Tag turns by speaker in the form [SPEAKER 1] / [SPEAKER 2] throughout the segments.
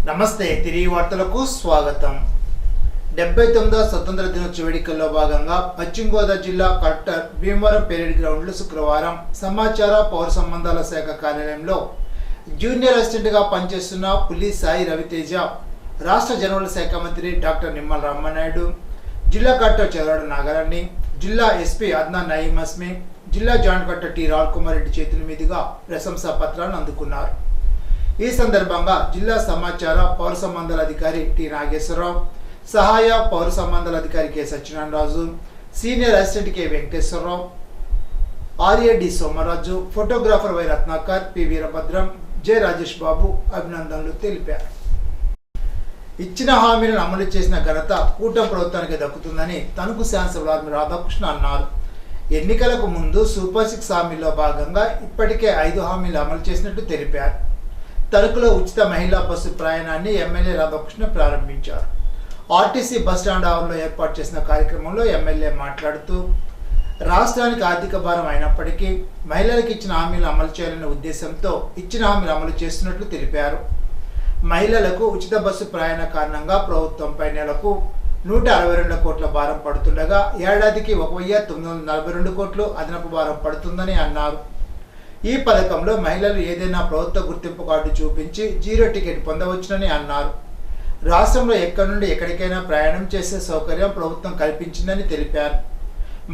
[SPEAKER 1] నమస్తే తిరిగి వార్తలకు స్వాగతం. 79వ స్వతంత్ర దినోత్సవ వేడుకల్లో భాగంగా పశ్చిమ గోదావరి జిల్లా కలెక్టర్ భీమవరం పెరేడ్ గ్రౌండ్లో శుక్రవారం సమాచార పౌర సంబంధాల శాఖ కార్యాలయంలో జూనియర్ అసిస్టెంట్గా పనిచేస్తున్న పులి సాయి రవితేజ, రాష్ట్ర జనవల శాఖ మంత్రి డాక్టర్ నిమ్మల రామనాయుడు, జిల్లా కలెక్టర్ చదవాడ నాగరాణి, జిల్లా ఎస్పీ అద్నాన్ నయీం అస్మి, జిల్లా జాయింట్ కలెక్టర్ టి రాల్ కుమార్ రెడ్డి చేతుల మీదుగా ప్రశంసా పత్రాలను అందుకున్నారు. ఈ సందర్భంగా జిల్లా సమాచార పౌర సంబంధాల అధికారి టి నాగేశ్వరరావు, సహాయ పౌర సంబంధాల అధికారి K Satyanarayanaraju, senior assistant K Venkateswararao, RAD Somaraju, photographer Y Ratnakar, P Veerabhadram, J Rajesh Babu అభినందనలు తెలిపారు. ఇచ్చిన హామీలను అమలు చేసిన ఘనత కూటమి ప్రభుత్వానికి దక్కుతుందని తణుకు శాసనసభ్యులు రాధాకృష్ణ అన్నారు. ఎన్నికలకు ముందు సూపర్ 6 హామీల్లో భాగంగా ఇప్పటికే 5 హామీలు అమలు చేసినట్టు తెలిపారు. తణుకులో ఉచిత మహిళా బస్సు ప్రయాణాన్ని ఎమ్మెల్యే రాధాకృష్ణ ప్రారంభించారు. ఆర్టీసీ బస్టాండ్ ఆవరణలో ఏర్పాటు చేసిన కార్యక్రమంలో ఎమ్మెల్యే మాట్లాడుతూ, రాష్ట్రానికి ఆర్థిక భారం అయినప్పటికీ మహిళలకు ఇచ్చిన హామీలు అమలు చేయాలనే ఉద్దేశంతో ఇచ్చిన హామీలు అమలు చేస్తున్నట్లు తెలిపారు. మహిళలకు ఉచిత బస్సు ప్రయాణ కారణంగా ప్రభుత్వంపై నెలకు 162 కోట్ల భారం పడుతుండగా ఏడాదికి 1942 కోట్లు అదనపు భారం పడుతుందని అన్నారు. ఈ పథకంలో మహిళలు ఏదైనా ప్రభుత్వ గుర్తింపు కార్డు చూపించి 0 టికెట్ పొందవచ్చునని అన్నారు. రాష్ట్రంలో ఎక్కడి నుండి ఎక్కడికైనా ప్రయాణం చేసే సౌకర్యం ప్రభుత్వం కల్పించిందని తెలిపారు.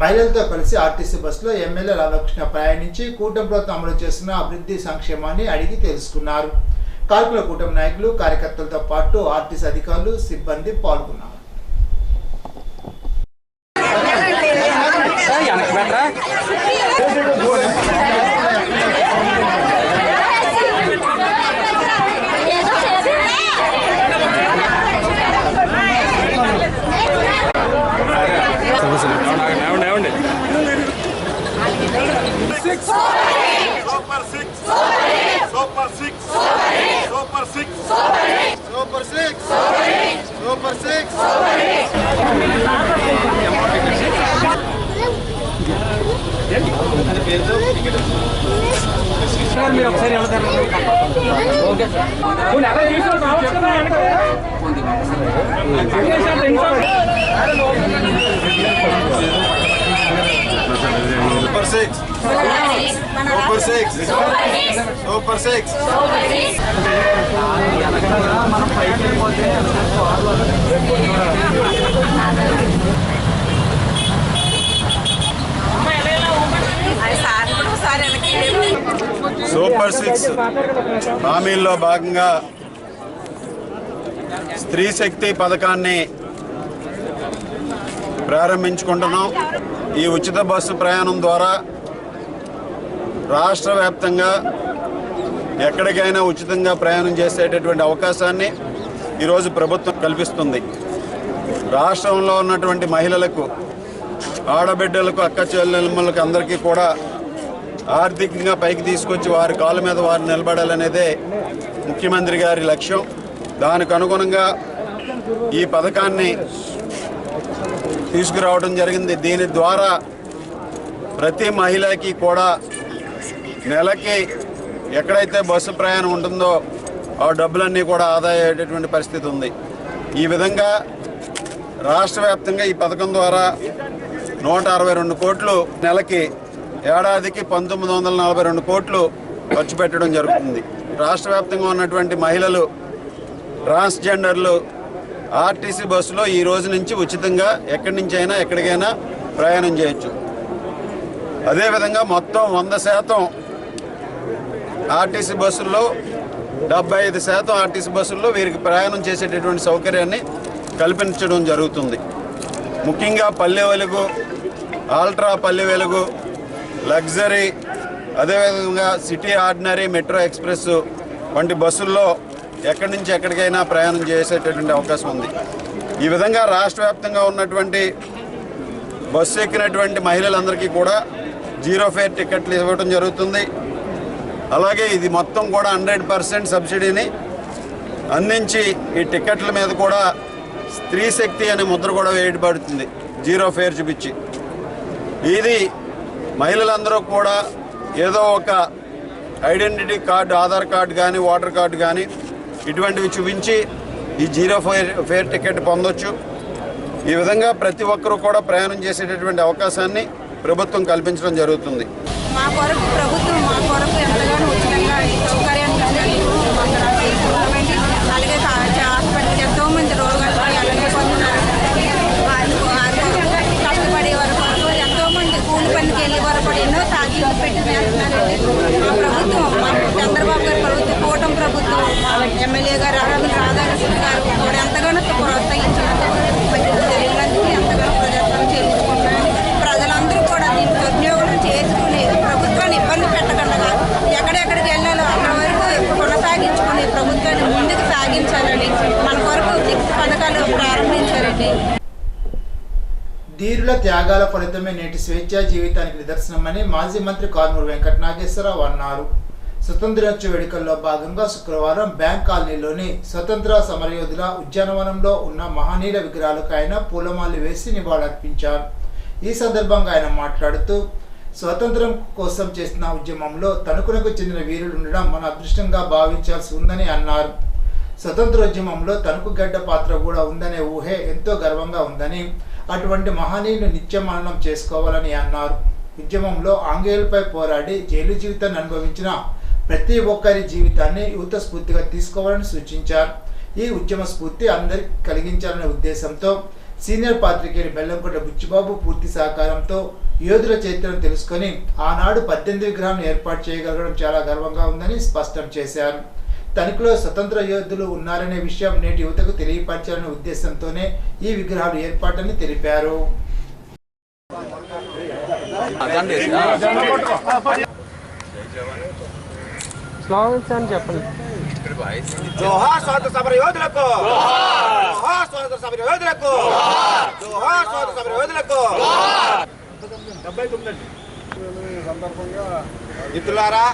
[SPEAKER 1] మహిళలతో కలిసి ఆర్టీసీ బస్సులో ఎమ్మెల్యే రాధాకృష్ణ ప్రయాణించి కూటమి ప్రభుత్వం అమలు చేస్తున్న అభివృద్ధి సంక్షేమాన్ని అడిగి తెలుసుకున్నారు. కార్మికుల కూటమి నాయకులు, కార్యకర్తలతో పాటు ఆర్టీసీ అధికారులు, సిబ్బంది పాల్గొన్నారు.
[SPEAKER 2] మీరు ఒకసారి
[SPEAKER 3] సూపర్ 6 హామీల్లో భాగంగా స్త్రీ శక్తి పథకాన్ని ప్రారంభించుకుంటున్నాం. ఈ ఉచిత బస్సు ప్రయాణం ద్వారా రాష్ట్ర వ్యాప్తంగా ఎక్కడికైనా ఉచితంగా ప్రయాణం చేసేటటువంటి అవకాశాన్ని ఈరోజు ప్రభుత్వం కల్పిస్తుంది. రాష్ట్రంలో ఉన్నటువంటి మహిళలకు, ఆడబిడ్డలకు, అక్క చెల్లెమ్మలకు అందరికీ కూడా ఆర్థికంగా పైకి తీసుకొచ్చి వారి కాళ్ళ మీద వారు నిలబడాలనేదే ముఖ్యమంత్రి గారి లక్ష్యం. దానికి అనుగుణంగా ఈ పథకాన్ని తీసుకురావడం జరిగింది. దీని ద్వారా ప్రతి మహిళకి కూడా నెలకి ఎక్కడైతే బస్సు ప్రయాణం ఉంటుందో ఆ డబ్బులన్నీ కూడా ఆదా అయ్యేటటువంటి పరిస్థితి ఉంది. ఈ విధంగా రాష్ట్ర వ్యాప్తంగా ఈ పథకం ద్వారా 162 కోట్లు, నెలకి ఏడాదికి 1942 కోట్లు ఖర్చు పెట్టడం జరుగుతుంది. రాష్ట్ర వ్యాప్తంగా ఉన్నటువంటి మహిళలు, ట్రాన్స్జెండర్లు ఆర్టీసీ బస్సులో ఈ రోజు నుంచి ఉచితంగా ఎక్కడి నుంచి అయినా ఎక్కడికైనా ప్రయాణం చేయొచ్చు. అదేవిధంగా మొత్తం 100% ఆర్టీసీ బస్సుల్లో 75% ఆర్టీసీ బస్సుల్లో వీరికి ప్రయాణం చేసేటటువంటి సౌకర్యాన్ని కల్పించడం జరుగుతుంది. ముఖ్యంగా పల్లె వెలుగు, ఆల్ట్రా పల్లె వెలుగు, లగ్జరీ, అదేవిధంగా సిటీ ఆర్డినరీ, మెట్రో ఎక్స్ప్రెస్ వంటి బస్సుల్లో ఎక్కడి నుంచి ఎక్కడికైనా ప్రయాణం చేసేటటువంటి అవకాశం ఉంది. ఈ విధంగా రాష్ట్ర వ్యాప్తంగా ఉన్నటువంటి బస్సు ఎక్కినటువంటి మహిళలందరికీ కూడా 0 ఫేర్ టికెట్లు ఇవ్వడం జరుగుతుంది. అలాగే ఇది మొత్తం కూడా 100% సబ్సిడీని అందించి ఈ టికెట్ల మీద కూడా స్త్రీ శక్తి అనే ముద్ర కూడా వేయబడుతుంది 0 ఫేర్ చూపించి. ఇది మహిళలందరూ కూడా ఏదో ఒక ఐడెంటిటీ కార్డు, ఆధార్ కార్డు కానీ, ఓటర్ కార్డు కానీ ఇటువంటివి చూపించి ఈ జీరో ఫేర్ టికెట్ పొందొచ్చు. ఈ విధంగా ప్రతి ఒక్కరూ కూడా ప్రయాణం చేసేటటువంటి అవకాశాన్ని ప్రభుత్వం కల్పించడం జరుగుతుంది.
[SPEAKER 2] మా కొరకు ప్రభుత్వం మా కొరకు ఎంతగానో ఉచితంగా ఈ సౌకర్యాన్ని అలాగే హాస్పిటల్ ఎంతో మంది రోగాలు అలాగే పొందుతున్నారు. కష్టపడే వారి కొరకు ఎంతో మంది కూలి పనికి వెళ్ళే వారు కూడా ఎన్నో సాధ్యాలు పెట్టి చేస్తున్నారండి. మా ప్రభుత్వం చంద్రబాబు గారి ప్రభుత్వం, కూటమి ప్రభుత్వం, ఎమ్మెల్యే గారు రాధాకృష్ణ గారు కూడా ఎంతగానో ప్రోత్సహించినందుకు జరిగినందుకు ఎంతగానో ప్రజాస్వామ్యం చెల్లించుకుంటున్నారని ప్రజలందరూ కూడా దీన్ని దుర్వినియోగం చేసుకుని ప్రభుత్వాన్ని ఇబ్బంది పెట్టకుండా ఎక్కడెక్కడికి వెళ్ళాలో అక్కడ వరకు కొనసాగించుకుని ప్రభుత్వాన్ని ముందుకు సాగించాలని మన కొరకు పథకాలు ప్రారంభించారండి.
[SPEAKER 1] ధీరుల త్యాగాల ఫలితమే నేటి స్వేచ్ఛా జీవితానికి నిదర్శనమని మాజీ మంత్రి కారుమూరి వెంకట నాగేశ్వరరావు అన్నారు. స్వతంత్ర దినోత్సవ వేడుకల్లో భాగంగా శుక్రవారం బ్యాంక్ కాలనీలోని స్వతంత్ర సమరయోధుల ఉద్యానవనంలో ఉన్న మహనీయుల విగ్రహాలకు ఆయన పూలమాలలు వేసి నివాళులర్పించారు. ఈ సందర్భంగా ఆయన మాట్లాడుతూ స్వాతంత్రం కోసం చేసిన ఉద్యమంలో తణుకునకు చెందిన వీరులు ఉండడం మన అదృష్టంగా భావించాల్సి ఉందని అన్నారు. స్వతంత్రోద్యమంలో తణుకు గడ్డ పాత్ర కూడా ఉందనే ఊహే ఎంతో గర్వంగా ఉందని, అటువంటి మహనీయులు నిత్య మననం చేసుకోవాలని అన్నారు. ఉద్యమంలో ఆంగ్లేయులపై పోరాడి జైలు జీవితాన్ని అనుభవించిన ప్రతి ఒక్కరి జీవితాన్ని యువత స్ఫూర్తిగా తీసుకోవాలని సూచించారు. ఈ ఉద్యమ స్ఫూర్తి అందరికి కలిగించాలనే ఉద్దేశంతో సీనియర్ పాత్రికేయులు బెల్లంకొండ బుచ్చిబాబు పూర్తి సహకారంతో యోధుల చరిత్రను తెలుసుకొని ఆనాడు 18 విగ్రహాలను ఏర్పాటు చేయగలగడం చాలా గర్వంగా ఉందని స్పష్టం చేశారు. తణుకులో స్వతంత్ర యోధులు ఉన్నారనే విషయం నేటి యువతకు తెలియపరచాలనే ఉద్దేశంతోనే ఈ విగ్రహాలు ఏర్పాటని తెలిపారు.
[SPEAKER 4] జోహార్ స్వాతంత్ర సమర యోధులకు, జోహార్ స్వాతంత్ర సమర యోధులకు, జోహార్ స్వాతంత్ర సమర యోధులకు. సందర్భంగా మిత్రులారా,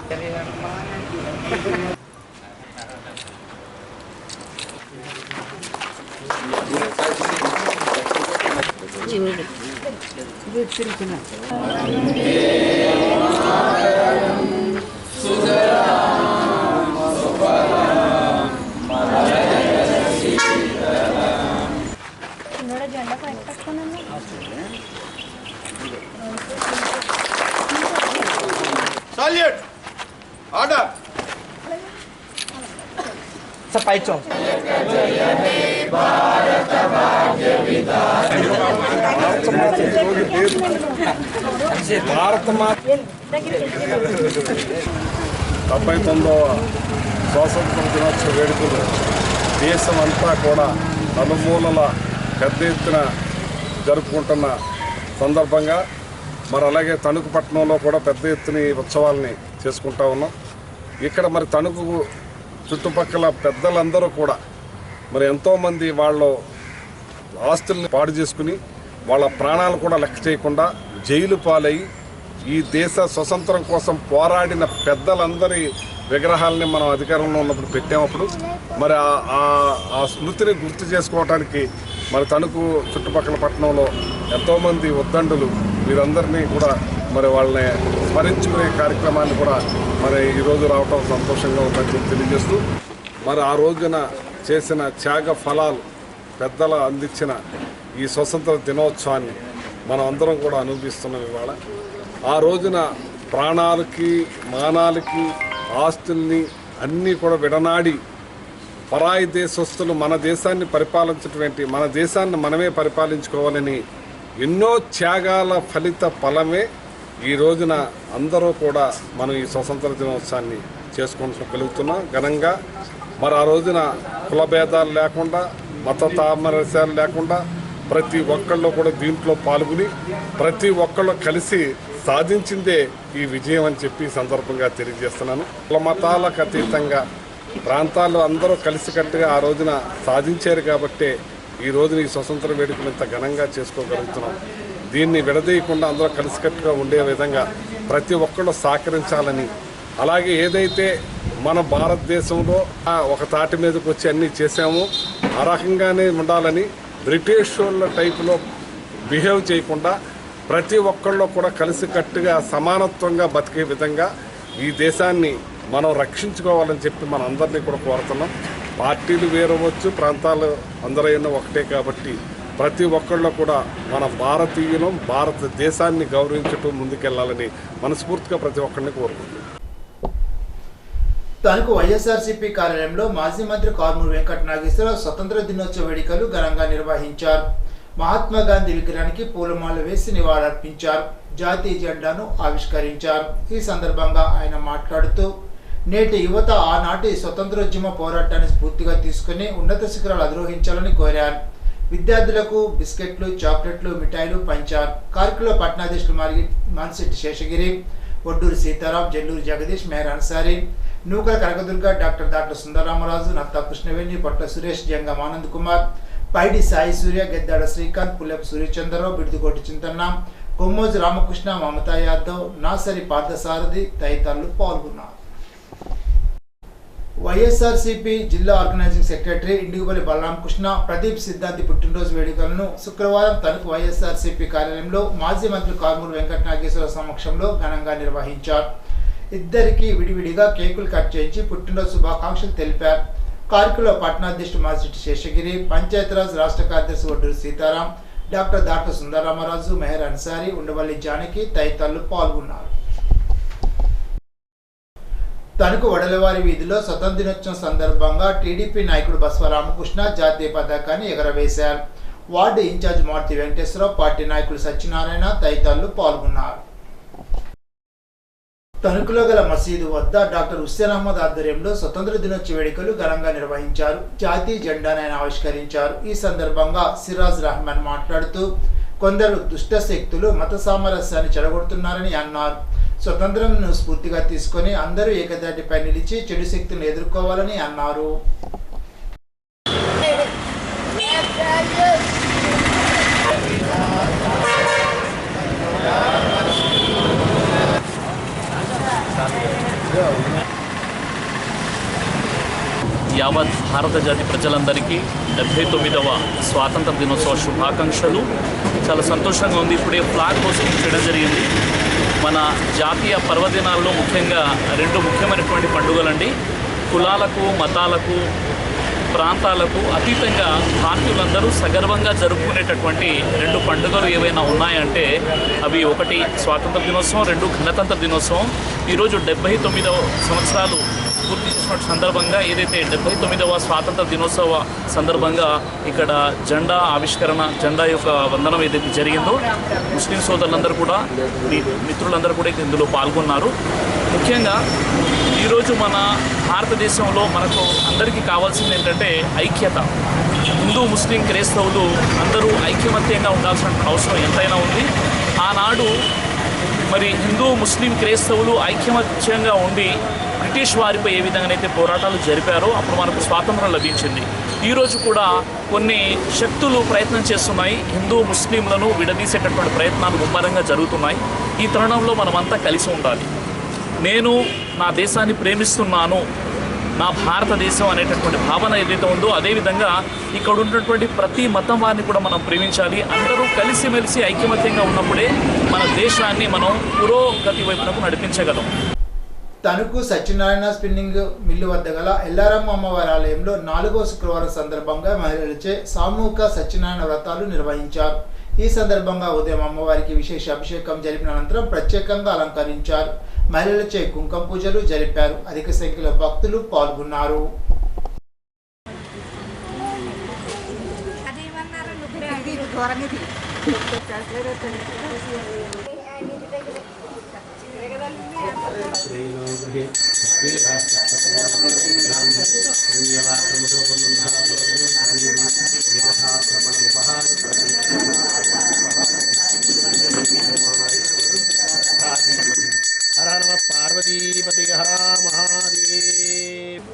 [SPEAKER 4] సాల్యూట్ ఆర్డర్
[SPEAKER 5] Sepaicong.
[SPEAKER 6] డెబ్బై 79వ స్వాతంత్ర దినోత్సవ వేడుకలు దేశమంతా కూడా నలుమూలల పెద్ద ఎత్తున జరుపుకుంటున్న సందర్భంగా మరి అలాగే తణుకు పట్టణంలో కూడా పెద్ద ఎత్తున ఈ ఉత్సవాలని చేసుకుంటా ఉన్నాం. ఇక్కడ మరి తణుకు చుట్టుపక్కల పెద్దలందరూ కూడా మరి ఎంతోమంది వాళ్ళ ఆస్తుల్ని పాడు చేసుకుని వాళ్ళ ప్రాణాలు కూడా లెక్క చేయకుండా జైలు పాలయ్యి ఈ దేశ స్వతంత్రం కోసం పోరాడిన పెద్దలందరి విగ్రహాలని మనం అధికారంలో ఉన్నప్పుడు పెట్టామప్పుడు మరి ఆ స్మృతిని గుర్తు చేసుకోవడానికి మరి తణుకు చుట్టుపక్కల పట్టణంలో ఎంతోమంది ఉద్దండులు వీరందరినీ కూడా మరి వాళ్ళని స్మరించుకునే కార్యక్రమాన్ని కూడా మరి ఈరోజు రావటం సంతోషంగా ఉందని తెలియజేస్తూ మరి ఆ రోజున చేసిన త్యాగ ఫలాలు పెద్దల అందించిన ఈ స్వతంత్ర దినోత్సవాన్ని మనం అందరం కూడా అనుభవిస్తున్నాం. ఇవాళ ఆ రోజున ప్రాణాలకి మానాలకి ఆస్తుల్ని అన్నీ కూడా విడనాడి పరాయి దేశస్తులు మన దేశాన్ని పరిపాలించేటువంటి మన దేశాన్ని మనమే పరిపాలించుకోవాలని ఎన్నో త్యాగాల ఫలిత ఫలమే ఈ రోజున అందరూ కూడా మనం ఈ స్వతంత్ర దినోత్సవాన్ని చేసుకోగలుగుతున్నాం ఘనంగా. మరి ఆ రోజున కుల భేదాలు లేకుండా మత తామరస్యాలు లేకుండా ప్రతి ఒక్కళ్ళు కూడా దీంట్లో పాల్గొని ప్రతి ఒక్కళ్ళు కలిసి సాధించిందే ఈ విజయం అని చెప్పి ఈ సందర్భంగా తెలియజేస్తున్నాను. కుల మతాలకు అతీతంగా ప్రాంతాలు అందరూ కలిసికట్టుగా ఆ రోజున సాధించారు కాబట్టే ఈ రోజున ఈ స్వతంత్ర వేడుకలు ఇంత ఘనంగా చేసుకోగలుగుతున్నాం. దీన్ని విడదీయకుండా అందరూ కలిసికట్టుగా ఉండే విధంగా ప్రతి ఒక్కళ్ళు సహకరించాలని, అలాగే ఏదైతే మన భారతదేశంలో ఒక తాటి మీదకి వచ్చి అన్నీ చేసామో ఆ రకంగానే ఉండాలని బ్రిటిష్ వాళ్ళ టైపులో బిహేవ్ చేయకుండా ప్రతి ఒక్కళ్ళు కూడా కలిసికట్టుగా సమానత్వంగా బతికే విధంగా ఈ దేశాన్ని మనం రక్షించుకోవాలని చెప్పి మన అందరినీ కూడా కోరుతున్నాం. పార్టీలు వేరవచ్చు, ప్రాంతాలు అందరైనా ఒకటే కాబట్టి ప్రతి ఒక్కళ్ళు కూడా మన భారతీయులం, భారతదేశాన్ని గౌరవించటం ముందుకెళ్లాలని మనస్ఫూర్తిగా ప్రతి ఒక్కరిని కోరుకుంటున్నాను.
[SPEAKER 1] తణుకు వైఎస్ఆర్సీపీ కార్యాలయంలో మాజీ మంత్రి కారుమూరి వెంకట నాగేశ్వరరావు స్వతంత్ర దినోత్సవ వేడుకలు ఘనంగా నిర్వహించారు. మహాత్మా గాంధీ విగ్రహానికి పూలమాల వేసి నివాళులర్పించారు. జాతీయ జెండాను ఆవిష్కరించారు. ఈ సందర్భంగా ఆయన మాట్లాడుతూ నేటి యువత ఆనాటి స్వతంత్రోద్యమ పోరాటాన్ని స్ఫూర్తిగా తీసుకుని ఉన్నత శిఖరాలు అధిరోహించాలని కోరారు. విద్యార్థులకు బిస్కెట్లు, చాక్లెట్లు, మిఠాయిలు పంచారు. కార్యక్రమంలో పట్టణాధీశులు మాన్సిటి శేషగిరి, ఒడ్డూరు సీతారాం, జల్లూరు జగదీష్, మేర్ అన్సారీ, నూకల కనకదుర్గ, డాక్టర్ దాట్ల సుందరరామరాజు, నత్తా కృష్ణవేణి, పొట్ల సురేష్, జంగం ఆనంద్ కుమార్, పైడి సాయి సూర్య, గెద్దాడ శ్రీకాంత్, పుల్లెపు సూర్యచంద్రరావు, బిడుదుకోటి చింతన్న, కొమ్మోజు రామకృష్ణ, మమతా యాదవ్, నాసరి పార్థసారథి తదితరులు పాల్గొన్నారు. వైఎస్ఆర్సీపీ జిల్లా ఆర్గనైజింగ్ సెక్రటరీ ఇండిగుబలి బలరామకృష్ణ ప్రదీప్ సిద్ధాంతి పుట్టినరోజు వేడుకలను శుక్రవారం తణుకు వైఎస్ఆర్సీపీ కార్యాలయంలో మాజీ మంత్రి కారుమూరి వెంకట నాగేశ్వరరావు సమక్షంలో ఘనంగా నిర్వహించారు. ఇద్దరికి విడివిడిగా కేకులు కట్ చేయించి పుట్టినరోజు శుభాకాంక్షలు తెలిపారు. కార్యక్రమంలో పట్టణాధ్యక్షుడు మాసిటి శేషగిరి, పంచాయతీరాజ్ రాష్ట్ర కార్యదర్శి ఒడ్డూరు సీతారాం, డాక్టర్ దాట్ల సుందరరామరాజు, మెహర్ అన్సారీ, ఉండవల్లి జానకి తదితరులు పాల్గొన్నారు. తణుకు వడలవారి వీధిలో స్వతంత్ర దినోత్సవం సందర్భంగా టీడీపీ నాయకుడు బస్వ రామకృష్ణ జాతీయ పతాకాన్ని ఎగరవేశారు. Ward in charge Maruthi Venkateswararao, party నాయకులు సత్యనారాయణ తదితరులు పాల్గొన్నారు. తణుకులో గల మసీదు వద్ద డాక్టర్ హుస్సేన్ అహ్మద్ ఆధ్వర్యంలో స్వతంత్ర దినోత్సవ వేడుకలు ఘనంగా నిర్వహించారు. జాతీయ జెండాను ఆయన ఆవిష్కరించారు. ఈ సందర్భంగా సిరాజ్ రహమాన్ మాట్లాడుతూ కొందరు దుష్ట శక్తులు మత సామరస్యాన్ని చెడగొడుతున్నారని అన్నారు. స్వతంత్రంను స్ఫూర్తిగా తీసుకొని అందరూ ఏకదాటిపై నిలిచి చెడు శక్తులను ఎదుర్కోవాలని అన్నారు.
[SPEAKER 5] యావత్ భారత జాతి ప్రజలందరికీ 79వ స్వాతంత్ర దినోత్సవ శుభాకాంక్షలు. చాలా సంతోషంగా ఉంది. ఇప్పుడే ఫ్లాగ్ పోస్టింగ్ చేయడం జరిగింది. మన జాతీయ పర్వదినాల్లో ముఖ్యంగా 2 ముఖ్యమైనటువంటి పండుగలండి. కులాలకు, మతాలకు, ప్రాంతాలకు అతీతంగా భారతీయులందరూ సగర్వంగా జరుపుకునేటటువంటి 2 పండుగలు ఏవైనా ఉన్నాయంటే అవి ఒకటి స్వాతంత్ర దినోత్సవం, 2 గణతంత్ర దినోత్సవం. ఈరోజు 79వ సంవత్సరాలు పూర్తి చేసిన సందర్భంగా ఏదైతే 79వ స్వాతంత్ర దినోత్సవ సందర్భంగా ఇక్కడ జెండా ఆవిష్కరణ, జెండా యొక్క వందనం ఏదైతే జరిగిందో ముస్లిం సోదరులందరూ కూడా, మిత్రులందరూ కూడా ఇందులో పాల్గొన్నారు. ముఖ్యంగా ఈరోజు మన భారతదేశంలో మనకు అందరికీ కావాల్సింది ఏంటంటే ఐక్యత. హిందూ, ముస్లిం, క్రైస్తవులు అందరూ ఐక్యమత్యంగా ఉండాల్సిన అవసరం ఎంతైనా ఉంది. ఆనాడు మరి హిందూ, ముస్లిం, క్రైస్తవులు ఐక్యమత్యంగా ఉండి బ్రిటిష్ వారిపై ఏ విధంగానైతే పోరాటాలు జరిపారో అప్పుడు మనకు స్వాతంత్రం లభించింది. ఈరోజు కూడా కొన్ని శక్తులు ప్రయత్నం చేస్తున్నాయి. హిందూ, ముస్లింలను విడదీసేటటువంటి ప్రయత్నాలు ముమ్మరంగా జరుగుతున్నాయి. ఈ తరుణంలో మనమంతా కలిసి ఉండాలి. నేను నా దేశాన్ని ప్రేమిస్తున్నాను, నా భారతదేశం అనేటటువంటి భావన ఏదైతే ఉందో అదేవిధంగా ఇక్కడ ఉన్నటువంటి ప్రతి మతం వారిని కూడా మనం ప్రేమించాలి. అందరూ కలిసిమెలిసి ఐక్యమత్యంగా ఉన్నప్పుడే మన దేశాన్ని మనం పురోగతి వైపునకు నడిపించగలం.
[SPEAKER 1] తణుకు సత్యనారాయణ స్పిన్నింగ్ మిల్లు వద్ద గల ఎల్లారమ్మ అమ్మవారి ఆలయంలో 4వ శుక్రవారం సందర్భంగా మహిళలచే సామూహిక సత్యనారాయణ వ్రతాలు నిర్వహించారు. ఈ సందర్భంగా ఉదయం అమ్మవారికి విశేష అభిషేకం జరిపిన అనంతరం ప్రత్యేకంగా అలంకరించారు. మహిళలచే కుంకుమ పూజలు జరిపారు. అధిక సంఖ్యలో భక్తులు పాల్గొన్నారు.
[SPEAKER 4] పార్వతీపతి హర మహాదేవ్.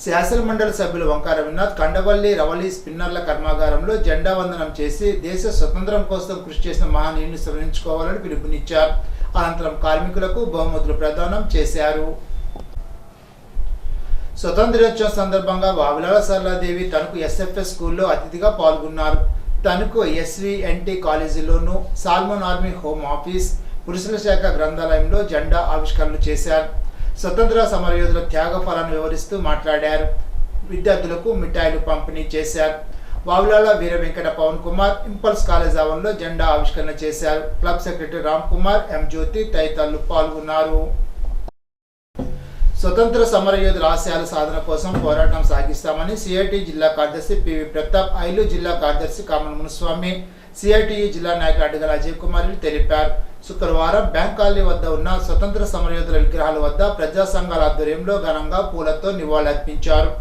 [SPEAKER 1] శాసనమండలి సభ్యులు వంకార వినోద్ కండవల్లి రవలి స్పిన్నర్ల కర్మాగారంలో జెండా వందనం చేసి దేశ స్వతంత్రం కోసం కృషి చేసిన మహనీయుని స్మరించుకోవాలని పిలుపునిచ్చారు. అనంతరం కార్మికులకు బహుమతులు ప్రదానం చేశారు. స్వతంత్ర దినోత్సవం సందర్భంగా వావిలాల సరళాదేవి తణుకు ఎస్ఎఫ్ఎస్ స్కూల్లో అతిథిగా పాల్గొన్నారు. తణుకు ఎస్విఎన్టీ కాలేజీలోను సాల్మన్ ఆర్మీ హోమ్ ఆఫీస్, పురుషుల శాఖ గ్రంథాలయంలో జెండా ఆవిష్కరణలు చేశారు. స్వతంత్ర సమరయోధుల త్యాగ ఫలాన్ని వివరిస్తూ మాట్లాడారు. విద్యార్థులకు మిఠాయిలు పంపిణీ చేశారు. వావులాల వీర వెంకట పవన్ కుమార్ ఇంపల్స్ కాలేజ్ ఆవరణలో జెండా ఆవిష్కరణ చేశారు. క్లబ్ సెక్రటరీ రామ్ కుమార్, ఎం జ్యోతి తదితరులు పాల్గొన్నారు. స్వతంత్ర సమరయోధుల ఆశయాల సాధన కోసం పోరాటం సాగిస్తామని సిఐటి జిల్లా కార్యదర్శి పివి ప్రతాప్, ఐలు జిల్లా కార్యదర్శి కామన మునుస్వామి, సిఐటియు జిల్లా నాయకులు అడ్డగల అజయ్ కుమార్లు తెలిపారు. శుక్రవారం బ్యాంక్ కాలనీ వద్ద ఉన్న స్వతంత్ర సమరయోధుల విగ్రహాల వద్ద ప్రజా సంఘాల ఆధ్వర్యంలో ఘనంగా పూలతో నివాళులర్పించారు.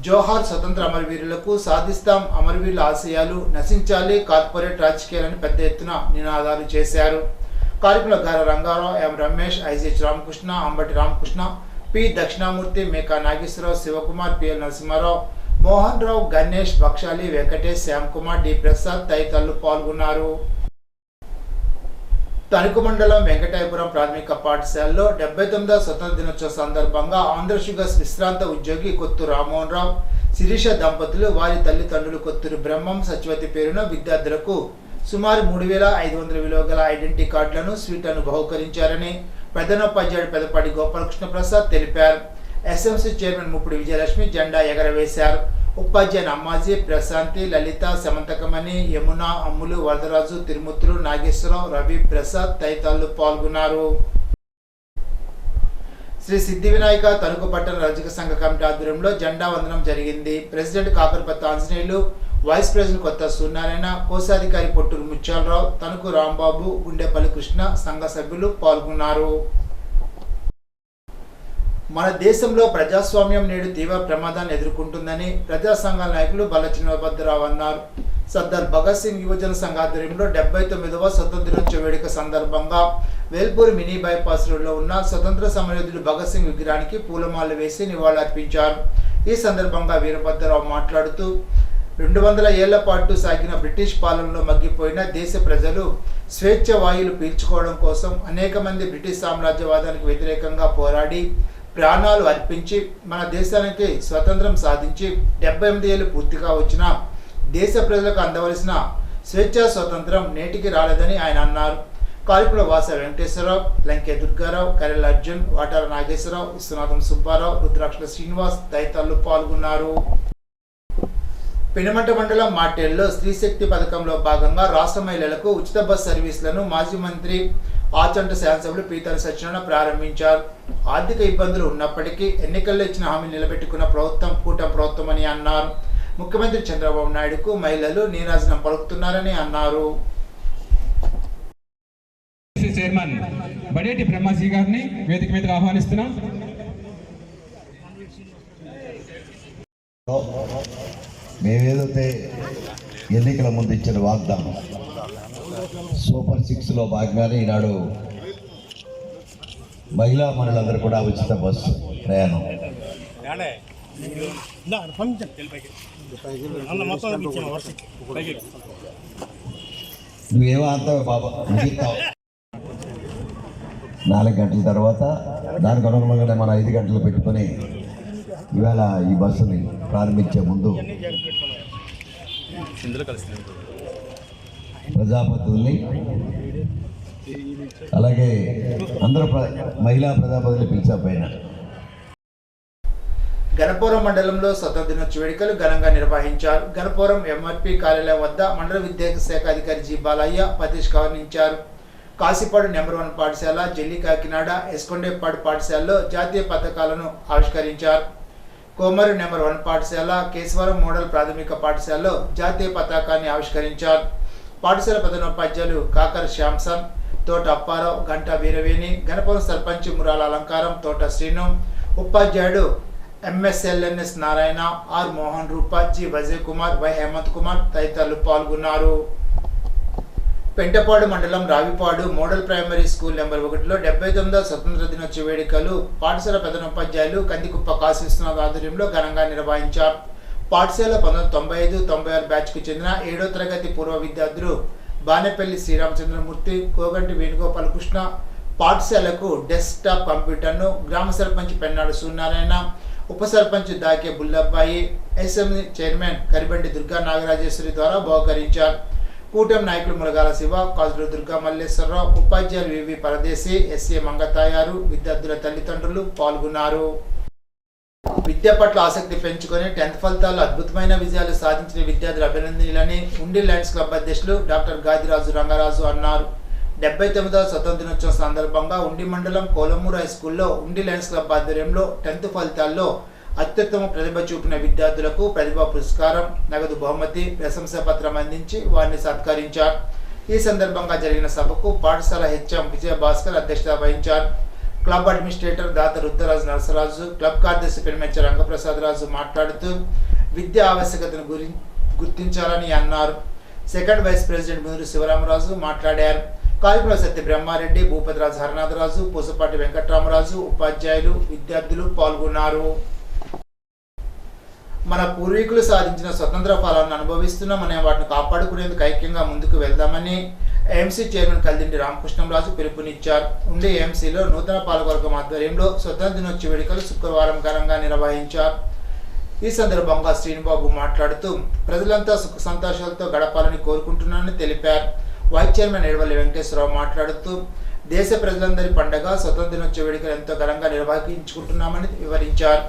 [SPEAKER 1] జోహార్ స్వతంత్ర అమరవీరులకు, సాధిస్తాం అమరవీరుల ఆశయాలు, నశించాలి కార్పొరేట్ రాజకీయాలను పెద్ద ఎత్తున నినాదాలు చేశారు. కార్యక్రమంలో గార రంగారావు, ఎం Ramesh, ఐజిహెచ్ Ramakrishna, Ambati Ramakrishna, P Dakshinamurthy, Meka Nageswararao, Shivakumar, PL Narasimha Rao, Mohan Rao, Ganesh, Bakhshali, Venkatesh, Shyam Kumar, D Prasad తదితరులు పాల్గొన్నారు. తణుకు మండలం వెంకటాయపురం ప్రాథమిక పాఠశాలలో 79వ స్వతంత్ర దినోత్సవ సందర్భంగా ఆంధ్ర షుగర్స్ విశ్రాంత ఉద్యోగి కొత్తూరు రామ్మోహన్ రావు, శిరీష దంపతులు వారి తల్లిదండ్రులు కొత్తూరు బ్రహ్మం, సత్యవతి పేరున విద్యార్థులకు సుమారు 3,500 విలువ గల ఐడెంటిటీ కార్డులను, స్వీట్లను బహుకరించారని ప్రధానోపాధ్యాయుడు పెదపాటి గోపాలకృష్ణ ప్రసాద్ తెలిపారు. ఎస్ఎంసీ చైర్మన్ ముప్పుడు విజయలక్ష్మి జెండా ఎగరవేశారు. ఉపాధ్యాయుని అమ్మాజీ, ప్రశాంతి, లలిత, సమంతకమణి, యమున, అమ్ములు, వరదరాజు, తిరుమూర్తులు, నాగేశ్వరరావు, రవి, ప్రసాద్ తదితరులు పాల్గొన్నారు. శ్రీ సిద్ధి వినాయక తణుకు పట్టణ రజక సంఘ కమిటీ ఆధ్వర్యంలో జెండా వందనం జరిగింది. President Kakarapatti Anjaneyulu, vice president Kotha Suryanarayana, కోశాధికారి పొట్టూరు ముత్యాలరావు, తణుకు రాంబాబు, గుండెపల్లి కృష్ణ సంఘ సభ్యులు పాల్గొన్నారు. మన దేశంలో ప్రజాస్వామ్యం నేడు తీవ్ర ప్రమాదాన్ని ఎదుర్కొంటుందని ప్రజా సంఘాల నాయకులు బల్లచిన్నభద్రరావు అన్నారు. సర్దార్ భగత్ సింగ్ యువజన సంఘ ఆధ్వర్యంలో 79వ స్వతంత్ర దినోత్సవ వేడుక సందర్భంగా వేల్పూర్ మినీ బైపాస్ రోడ్లో ఉన్న స్వతంత్ర సమరయోధుడు భగత్ సింగ్ విగ్రహానికి పూలమాలలు వేసి నివాళులర్పించారు. ఈ సందర్భంగా వీరభద్రరావు మాట్లాడుతూ 200 ఏళ్ల పాటు సాగిన బ్రిటిష్ పాలనలో మగ్గిపోయిన దేశ ప్రజలు స్వేచ్ఛ వాయువులు పీల్చుకోవడం కోసం అనేక మంది బ్రిటిష్ సామ్రాజ్యవాదానికి వ్యతిరేకంగా పోరాడి ప్రాణాలు అర్పించి మన దేశానికి స్వతంత్రం సాధించి 78 ఏళ్ళు పూర్తిగా వచ్చిన దేశ ప్రజలకు అందవలసిన స్వేచ్ఛా స్వతంత్రం నేటికి రాలేదని ఆయన అన్నారు. కార్యక్రమంలో వాస వెంకటేశ్వరరావు, లంకే దుర్గారావు, కరెల్ అర్జున్, వాటాల నాగేశ్వరరావు, విశ్వనాథం సుబ్బారావు, రుద్రాక్షల శ్రీనివాస్ తదితరులు పాల్గొన్నారు. పెనుమంట మండలం మాటేల్లో స్త్రీశక్తి పథకంలో భాగంగా రాష్ట్ర మహిళలకు ఉచిత బస్ సర్వీసులను మాజీ మంత్రి ఆచంట శాసనసభ్యులు పీతల సత్యనారాయణ ప్రారంభించారు. ఆర్థిక ఇబ్బందులు ఉన్నప్పటికీ ఎన్నికల్లో ఇచ్చిన హామీ నిలబెట్టుకున్న ప్రభుత్వం కూటమి ప్రభుత్వం అని అన్నారు. ముఖ్యమంత్రి చంద్రబాబు నాయుడుకు మహిళలు నీరాజనం పలుకుతున్నారని అన్నారు.
[SPEAKER 7] చైర్మన్ బడేటి బ్రహ్మశ్రీ గారిని వేదిక మీదకి ఆహ్వానిస్తున్నాం.
[SPEAKER 8] మేమేదైతే ఎన్నికల ముందు ఇచ్చిన వాగ్దానం సూపర్ 6లో భాగంగానే ఈనాడు మహిళా మనులందరూ కూడా ఉచిత బస్సు ప్రయాణం. నువ్వేమో అంటావు బాబా, ముగిస్తావు 4 గంటల తర్వాత దానికి అనుగుణంగానే మనం 5 గంటలు పెట్టుకొని ఇవాళ ఈ బస్సుని ప్రారంభించే ముందు ప్రజాపతుల్ని అలాగే అందరూ మహిళా ప్రజాపతుల్ని పిలిచకపోయినా
[SPEAKER 1] గణపురం మండలంలో స్వతంత్ర దినోత్సవ వేడుకలు ఘనంగా నిర్వహించారు. గణపురం ఎంఆర్పి కార్యాలయం వద్ద మండల విద్యాశాఖ అధికారి జి బాలయ్య ప్రతిష్ఠానించారు. కాశీపాడు నెంబర్ 1 పాఠశాల, జల్లి కాకినాడ, ఎస్కొండేపాడు పాఠశాలలో జాతీయ పతాకాలను ఆవిష్కరించారు. కోమరు నెంబర్ 1 పాఠశాల, కేశవరం మోడల్ ప్రాథమిక పాఠశాలలో జాతీయ పతాకాన్ని ఆవిష్కరించారు. పాఠశాల ప్రధానోపాధ్యాయులు కాకర శ్యాంసన్, తోట అప్పారావు, గంటా వీరవేణి, గణపురం సర్పంచ్ మురాల అలంకారం, తోట శ్రీను, ఉపాధ్యాయుడు MSLNS Narayana, R Mohan Roopa, G Vijay Kumar, Y Hemanth Kumar తదితరులు పాల్గొన్నారు. పెంటపాడు మండలం Ravipadu model primary school number 1లో 79వ స్వతంత్ర దినోత్సవ వేడుకలు పాఠశాల ప్రధానోపాధ్యాయులు కందికుప్ప కాశీవిశ్వనాథ్ ఆధ్వర్యంలో ఘనంగా నిర్వహించారు. పాఠశాల 1995-96 బ్యాచ్కు చెందిన 7వ తరగతి పూర్వ విద్యార్థులు బానేపల్లి శ్రీరామచంద్రమూర్తి, కోగంటి వేణుగోపాలకృష్ణ పాఠశాలకు డెస్క్టాప్ కంప్యూటర్ను గ్రామ సర్పంచ్ పెన్నాడు సూర్యనారాయణ, ఉప సర్పంచ్ దాకే బుల్లబ్బాయి, ఎస్ఎంసీ చైర్మన్ కరిబండి దుర్గా నాగరాజేశ్వరి ద్వారా బహుకరించారు. కూటమి నాయకులు ములగాల శివ, కాజుల దుర్గా మల్లేశ్వరరావు, ఉపాధ్యాయులు వివి పరదేశి, ఎస్ఏ మంగతాయారు, విద్యార్థుల తల్లిదండ్రులు పాల్గొన్నారు. విద్య పట్ల ఆసక్తి పెంచుకొని 10th ఫలితాల్లో అద్భుతమైన విజయాలు సాధించిన విద్యార్థులు అభినందనీయులని ఉండి లయన్స్ క్లబ్ అధ్యక్షులు డాక్టర్ గాదిరాజు రంగరాజు అన్నారు. 79వ స్వతంత్ర దినోత్సవం సందర్భంగా ఉండి మండలం కోలమూరు హై స్కూల్లో ఉండి లయన్స్ క్లబ్ ఆధ్వర్యంలో 10th ఫలితాల్లో అత్యుత్తమ ప్రతిభ చూపిన విద్యార్థులకు ప్రతిభా పురస్కారం, నగదు బహుమతి, ప్రశంసా పత్రం అందించి వారిని సత్కరించారు. ఈ సందర్భంగా జరిగిన సభకు పాఠశాల హెచ్ఎం విజయభాస్కర్ అధ్యక్షత వహించారు. క్లబ్ అడ్మినిస్ట్రేటర్ దాత రుద్రరాజు నరసరాజు, క్లబ్ కార్యదర్శి పెనుమెచ్చ రంగప్రసాద్ రాజు మాట్లాడుతూ విద్యా ఆవశ్యకతను గుర్తించాలని అన్నారు. సెకండ్ వైస్ ప్రెసిడెంట్ ముదురు శివరామరాజు మాట్లాడారు. కార్యక్రమంలో సత్య బ్రహ్మారెడ్డి, భూపతిరాజు హరనాథరాజు, పూసపాటి వెంకట్రామరాజు, ఉపాధ్యాయులు, విద్యార్థులు పాల్గొన్నారు. మన పూర్వీకులు సాధించిన స్వతంత్ర ఫలాలను అనుభవిస్తున్నాం అనే వాటిని కాపాడుకునేందుకు ఐక్యంగా ముందుకు వెళ్దామని ఏఎంసీ చైర్మన్ కల్దిండి రామకృష్ణంరాజు పిలుపునిచ్చారు. ఉండి ఏఎంసీలో నూతన పాలకవర్గం ఆధ్వర్యంలో స్వతంత్ర దినోత్సవ వేడుకలు శుక్రవారం ఘనంగా నిర్వహించారు. ఈ సందర్భంగా శ్రీనిబాబు మాట్లాడుతూ ప్రజలంతా సుఖ సంతోషాలతో గడపాలని కోరుకుంటున్నానని తెలిపారు. వైస్ చైర్మన్ ఎడవల్లి వెంకటేశ్వరరావు మాట్లాడుతూ దేశ ప్రజలందరి పండుగ స్వతంత్ర దినోత్సవ వేడుకలు ఎంతో ఘనంగా నిర్వహించుకుంటున్నామని వివరించారు.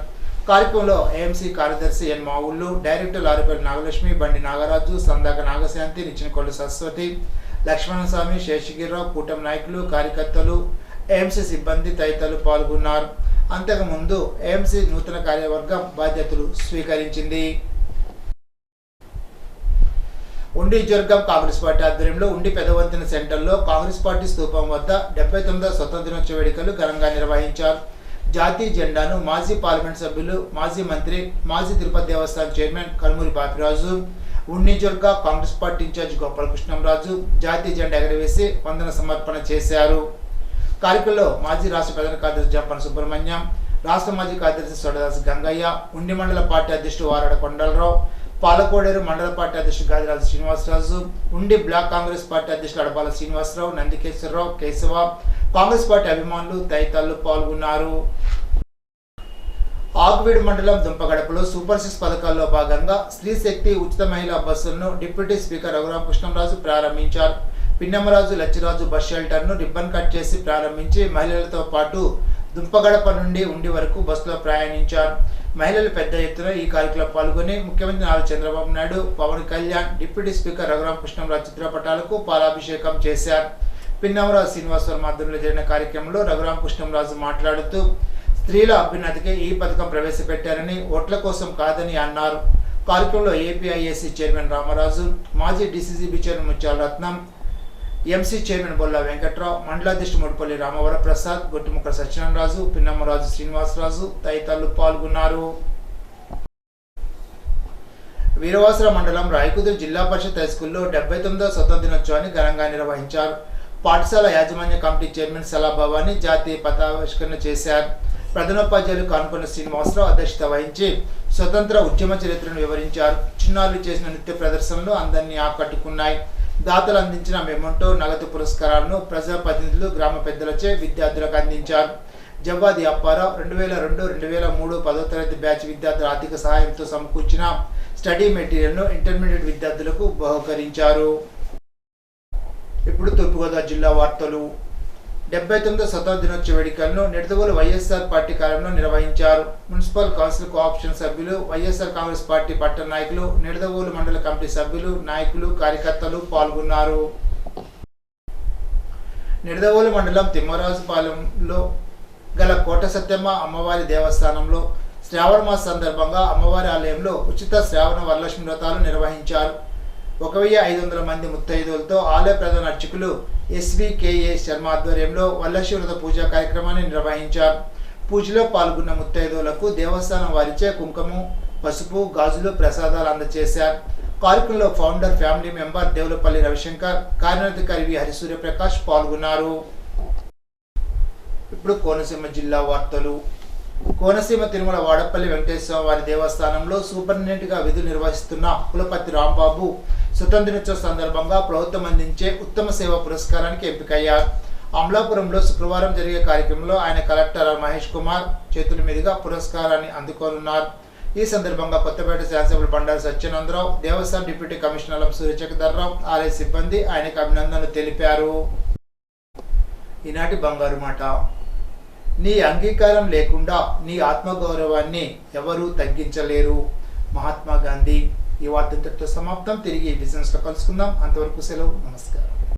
[SPEAKER 1] కార్యక్రమంలో ఏఎంసీ కార్యదర్శి ఎన్ మావుళ్ళు, డైరెక్టర్ లారిపల్లి నాగలక్ష్మి, బండి నాగరాజు, సందాక నాగశాంతి, నిచ్చినకొల్లు సరస్వతి, లక్ష్మణస్వామి, శేషగిరిరావు, కూటమి నాయకులు, కార్యకర్తలు, ఏఎంసీ సిబ్బంది తదితరులు పాల్గొన్నారు. అంతకుముందు ఏఎంసీ నూతన కార్యవర్గం బాధ్యతలు స్వీకరించింది. ఉండి జర్గం కాంగ్రెస్ పార్టీ ఆధ్వర్యంలో ఉండి పెదవంతెన సెంటర్లో కాంగ్రెస్ పార్టీ స్తూపం వద్ద 79వ స్వతంత్ర దినోత్సవ వేడుకలు ఘనంగా నిర్వహించారు. జాతీయ జెండాను మాజీ పార్లమెంట్ సభ్యులు, మాజీ మంత్రి, మాజీ తిరుపతి దేవస్థానం చైర్మన్ కనుమూరి బాపిరాజు, ఉండి జర్గ కాంగ్రెస్ పార్టీ ఇన్ఛార్జ్ గోపాలకృష్ణంరాజు జాతీయ జెండా ఎగరవేసి వందన సమర్పణ చేశారు. కార్యక్రమంలో మాజీ రాష్ట్ర ప్రధాన కార్యదర్శి జంపన సుబ్రహ్మణ్యం, రాష్ట్ర మాజీ కార్యదర్శి సోడదాస్ గంగయ్య, ఉండి మండల పార్టీ అధ్యక్షుడు వారాడ కొండలరావు, పాలకోడేరు మండల పార్టీ అధ్యక్షుడు గాదిరాజు శ్రీనివాసరాజు, ఉండి బ్లాక్ కాంగ్రెస్ పార్టీ అధ్యక్షుడు అడపాల శ్రీనివాసరావు, నందికేశ్వరరావు, కేశవ, కాంగ్రెస్ పార్టీ అభిమానులు తదితరులు పాల్గొన్నారు. ఆకువీడు మండలం దుంపగడపలో సూపర్ 6 పథకాల్లో భాగంగా స్త్రీ శక్తి ఉచిత మహిళా బస్సులను డిప్యూటీ స్పీకర్ రఘురామకృష్ణంరాజు ప్రారంభించారు. పిన్నమరాజు, లచ్చిరాజు బస్ షెల్టర్ను రిబ్బన్ కట్ చేసి ప్రారంభించి మహిళలతో పాటు దుంపగడప నుండి ఉండి వరకు బస్సులో ప్రయాణించారు. మహిళలు పెద్ద ఎత్తున ఈ కార్యక్రమంలో పాల్గొని ముఖ్యమంత్రి నారా చంద్రబాబు నాయుడు, పవన్ కళ్యాణ్, డిప్యూటీ స్పీకర్ రఘురామకృష్ణంరాజు చిత్రపటాలకు పాలాభిషేకం చేశారు. పిన్నమరాజు శ్రీనివాసరావు ఆధ్వర్యంలో జరిగిన కార్యక్రమంలో రఘురామకృష్ణంరాజు మాట్లాడుతూ స్త్రీల అభ్యున్నతికి ఈ పథకం ప్రవేశపెట్టారని, ఓట్ల కోసం కాదని అన్నారు. కార్యక్రమంలో ఏపీఐఏసీ చైర్మన్ రామరాజు, మాజీ డీసీసీబీ చైర్మన్ ముత్యాల రత్నం, ఎంసీ చైర్మన్ బొల్లా వెంకట్రావు, మండలాధ్యక్షుడు ముడిపల్లి రామవర ప్రసాద్, గొట్టిముక్క సత్యనారాయణరాజు, పిన్నమ్మరాజు శ్రీనివాసరాజు తదితరులు పాల్గొన్నారు. వీరవాసర మండలం రాయకుదురు జిల్లా పరిషత్ హైస్కూల్లో 79వ స్వతంత్ర దినోత్సవాన్ని ఘనంగా నిర్వహించారు. పాఠశాల యాజమాన్య కమిటీ చైర్మన్ సలా భవాని జాతీయ పతావిష్కరణ చేశారు. ప్రధానోపాధ్యాయులు కానుకొండ శ్రీనివాసరావు అధ్యక్షత వహించి స్వతంత్ర ఉద్యమ చరిత్రను వివరించారు. చిన్నారులు చేసిన నృత్య ప్రదర్శనలు అందరినీ ఆకట్టుకున్నాయి. దాతలు అందించిన మెమోంటో, నగదు పురస్కారాలను ప్రజాప్రతినిధులు, గ్రామ పెద్దలచే విద్యార్థులకు అందించారు. జవ్వాది అప్పారావు 2002-2003 10వ తరగతి బ్యాచ్ విద్యార్థుల ఆర్థిక సహాయంతో సమకూర్చిన స్టడీ మెటీరియల్ను ఇంటర్మీడియట్ విద్యార్థులకు బహుకరించారు. ఇప్పుడు తూర్పుగోదావరి జిల్లా వార్తలు. 79వ స్వతంత్ర దినోత్సవ వేడుకలను నిడదవోలు వైఎస్ఆర్ పార్టీ కార్యాలయంలో నిర్వహించారు. మున్సిపల్ కౌన్సిల్ కోఆప్షన్ సభ్యులు, వైఎస్ఆర్ కాంగ్రెస్ పార్టీ పట్టణ నాయకులు, నిడదవోలు మండల కమిటీ సభ్యులు, నాయకులు, కార్యకర్తలు పాల్గొన్నారు. నిడదవోలు మండలం తిమ్మరాజుపాలెంలో గల కోట సత్యమ్మ అమ్మవారి దేవస్థానంలో శ్రావణ మాస సందర్భంగా అమ్మవారి ఆలయంలో ఉచిత శ్రావణ వరలక్ష్మి వ్రతాలు నిర్వహించారు. 1500 మంది ముత్తైదువులతో ఆలయ ప్రధాన అర్చకులు ఎస్వికేఏ శర్మ ఆధ్వర్యంలో వరలక్ష్మి వ్రత పూజా కార్యక్రమాన్ని నిర్వహించారు. పూజలో పాల్గొన్న ముత్తైదువులకు దేవస్థానం వారిచే కుంకుమ, పసుపు, గాజులు, ప్రసాదాలు అందజేశారు. కార్యక్రమంలో founder family member Devulapalli Ravishankar, కార్యనిర్వహణాధికారి వి హరిసూర్యప్రకాష్ పాల్గొన్నారు. ఇప్పుడు కోనసీమ జిల్లా వార్తలు. కోనసీమ తిరుమల వాడపల్లి వెంకటేశ్వర వారి దేవస్థానంలో సూపరింటెండెంట్గా విధులు నిర్వహిస్తున్న కులపతి రాంబాబు స్వతంత్ర దినోత్సవ సందర్భంగా ప్రభుత్వం అందించే ఉత్తమ సేవా పురస్కారానికి ఎంపికయ్యారు. అమలాపురంలో శుక్రవారం జరిగే కార్యక్రమంలో ఆయన కలెక్టర్ మహేష్ కుమార్ చేతుల మీదుగా పురస్కారాన్ని అందుకోనున్నారు. ఈ సందర్భంగా కొత్తపేట శాసనసభ్యులు బండారు సత్యనందరావు, దేవస్థానం డిప్యూటీ కమిషనర్ సూర్యచక్రధర్రావు, ఆలయ సిబ్బంది ఆయనకు అభినందనలు తెలిపారు. ఈనాటి బంగారు మాట. నీ అంగీకారం లేకుండా నీ ఆత్మగౌరవాన్ని ఎవరూ తగ్గించలేరు. మహాత్మా గాంధీ. ఈ వార్త ఇంతటితో సమాప్తం. తిరిగి బిజినెస్లో కలుసుకుందాం. అంతవరకు సెలవు. నమస్కారం.